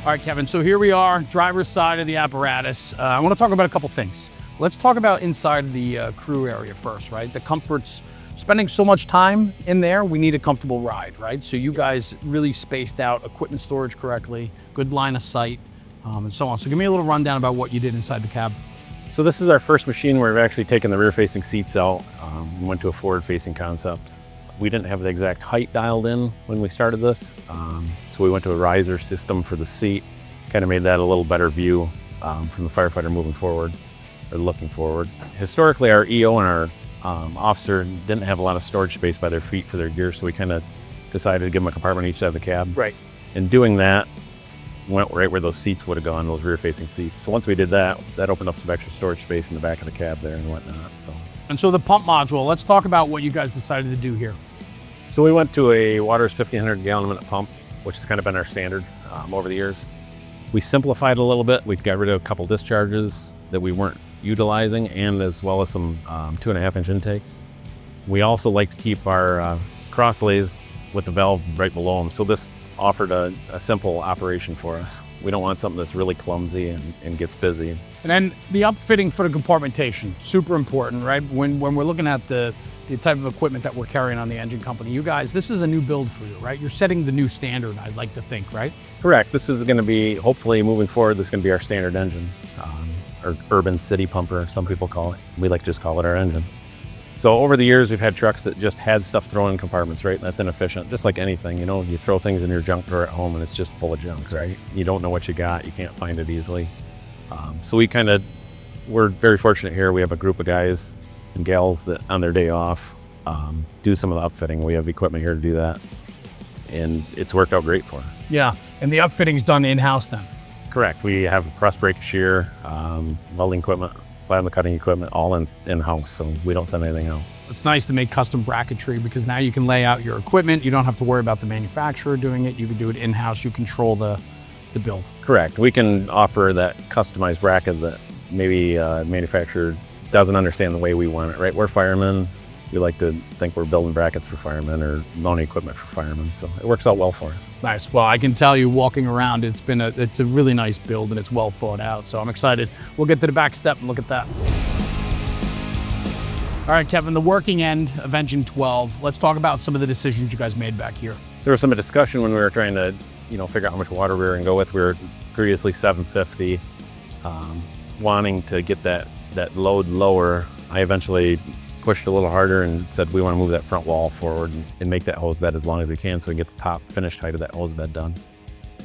All right, Kevin, so here we are, driver's side of the apparatus. I want to talk about a couple things. Let's talk about inside the crew area first, right? The comforts, spending so much time in there, we need a comfortable ride, right? So you guys really spaced out equipment storage correctly, good line of sight, and so on. So give me a little rundown about what you did inside the cab. So this is our first machine where we've actually taken the rear-facing seats out. We went to a forward-facing concept. We didn't have the exact height dialed in when we started this, so we went to a riser system for the seat, kind of made that a little better view from the firefighter moving forward, or looking forward. Historically, our EO and our officer didn't have a lot of storage space by their feet for their gear, so we kind of decided to give them a compartment on each side of the cab. Right. In doing that, went right where those seats would have gone, those rear-facing seats. So once we did that, that opened up some extra storage space in the back of the cab there and whatnot. And so the pump module, let's talk about what you guys decided to do here. So we went to a Waters 1,500 gallon a minute pump, which has kind of been our standard over the years. We simplified a little bit. We got rid of a couple discharges that we weren't utilizing, and as well as some 2.5-inch intakes. We also like to keep our cross lays with the valve right below them. So this offered a simple operation for us. We don't want something that's really clumsy and gets busy. And then the upfitting for the compartmentation, super important, right? When we're looking at the type of equipment that we're carrying on the engine company, you guys, this is a new build for you, right? You're setting the new standard, I'd like to think, right? Correct. This is going to be, hopefully moving forward, this is going to be our standard engine, or urban city pumper, some people call it. We like to just call it our engine. So over the years, we've had trucks that just had stuff thrown in compartments, right? That's inefficient, just like anything, you know, you throw things in your junk drawer at home and it's just full of junk, right? You don't know what you got, you can't find it easily. So we're very fortunate here. We have a group of guys and gals that on their day off do some of the upfitting. We have equipment here to do that, and it's worked out great for us. Yeah, and the upfitting's done in-house then? Correct. We have press brake, shear, welding equipment, plasma cutting equipment, all in-house, so we don't send anything out. It's nice to make custom bracketry because now you can lay out your equipment. You don't have to worry about the manufacturer doing it. You can do it in-house. You control the build. Correct. We can offer that customized bracket that maybe manufacturer doesn't understand the way we want it, right? We're firemen. We like to think we're building brackets for firemen or mounting equipment for firemen, so it works out well for us. Nice. Well, I can tell you walking around, it's a really nice build and it's well thought out, so I'm excited. We'll get to the back step and look at that. All right, Kevin, the working end of engine 12. Let's talk about some of the decisions you guys made back here. There was some discussion when we were trying to, figure out how much water we were going to go with. We were previously 750, wanting to get that load lower. I eventually pushed a little harder and said we want to move that front wall forward and make that hose bed as long as we can so we can get the top finished height of that hose bed done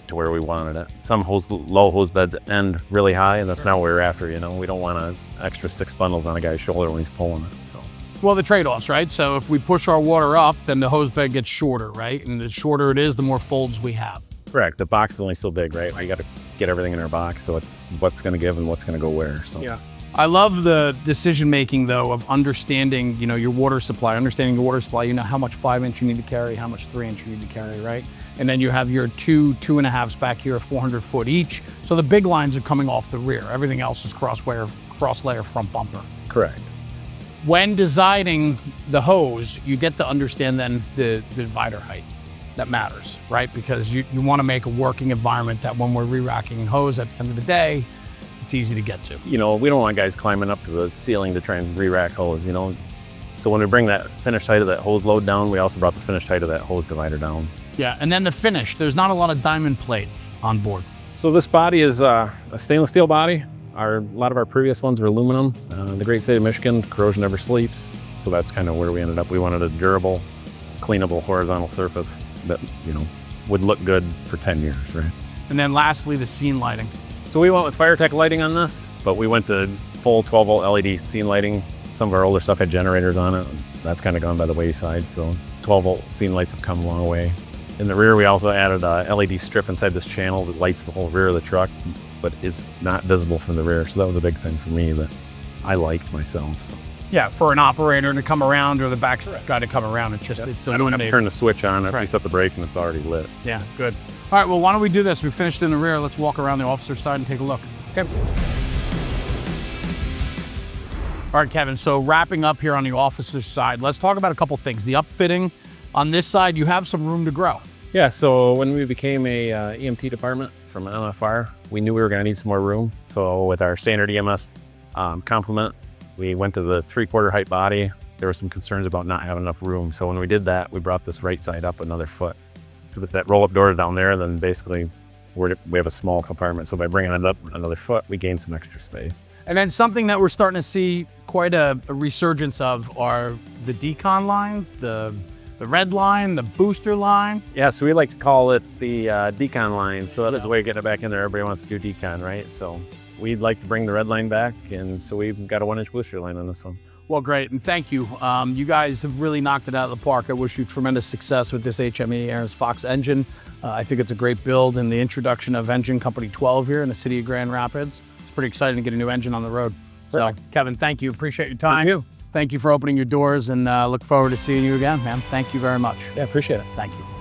to where we wanted it. Some low hose beds end really high, and that's not what we're after. We don't want an extra 6 bundles on a guy's shoulder when he's pulling it. So. Well, the trade-offs, right? So if we push our water up, then the hose bed gets shorter, right? And the shorter it is, the more folds we have. Correct. The box is only so big, right? You got to get everything in our box, so it's what's going to give and what's going to go where. So. Yeah. I love the decision-making, though, of understanding, your water supply, you know how much 5-inch you need to carry, how much 3-inch you need to carry, right? And then you have your 2.5s back here, 400 foot each. So the big lines are coming off the rear. Everything else is cross-layer front bumper. Correct. When designing the hose, you get to understand then the divider height. That matters, right? Because you want to make a working environment that when we're re-racking hose at the end of the day, it's easy to get to. We don't want guys climbing up to the ceiling to try and re-rack hose, So when we bring that finished height of that hose load down, we also brought the finished height of that hose divider down. Yeah, and then the finish, there's not a lot of diamond plate on board. So this body is a stainless steel body. A lot of our previous ones were aluminum. The great state of Michigan, corrosion never sleeps. So that's kind of where we ended up. We wanted a durable, cleanable horizontal surface that, would look good for 10 years, right? And then lastly, the scene lighting. So we went with FireTech lighting on this, but we went to full 12-volt LED scene lighting. Some of our older stuff had generators on it. That's kind of gone by the wayside, so 12-volt scene lights have come a long way. In the rear, we also added a LED strip inside this channel that lights the whole rear of the truck, but is not visible from the rear. So that was a big thing for me that I liked myself. So. Yeah, for an operator to come around or the back guy to come around, it's illuminated. I don't have to turn the switch on. If we set the brake and it's already lit. So. Yeah, good. All right, well, why don't we do this? We finished in the rear. Let's walk around the officer's side and take a look. Okay. All right, Kevin, so wrapping up here on the officer's side, let's talk about a couple things. The upfitting. On this side, you have some room to grow. Yeah, so when we became a EMT department from NFR, we knew we were going to need some more room. So with our standard EMS complement, we went to the 3/4 height body. There were some concerns about not having enough room. So when we did that, we brought this right side up another foot. So with that roll-up door down there, then basically we have a small compartment. So by bringing it up another foot, we gained some extra space. And then something that we're starting to see quite a resurgence of are the decon lines, the red line, the booster line. Yeah, so we like to call it the decon line. So that is a way of getting it back in there. Everybody wants to do decon, right? So we'd like to bring the red line back. And so we've got a 1-inch booster line on this one. Well, great, and thank you. You guys have really knocked it out of the park. I wish you tremendous success with this HME Ahrens-Fox engine. I think it's a great build, and the introduction of Engine Company 12 here in the city of Grand Rapids. It's pretty exciting to get a new engine on the road. So, Kevin, thank you. Appreciate your time. Thank you. Thank you for opening your doors, and look forward to seeing you again, man. Thank you very much. Yeah, appreciate it. Thank you.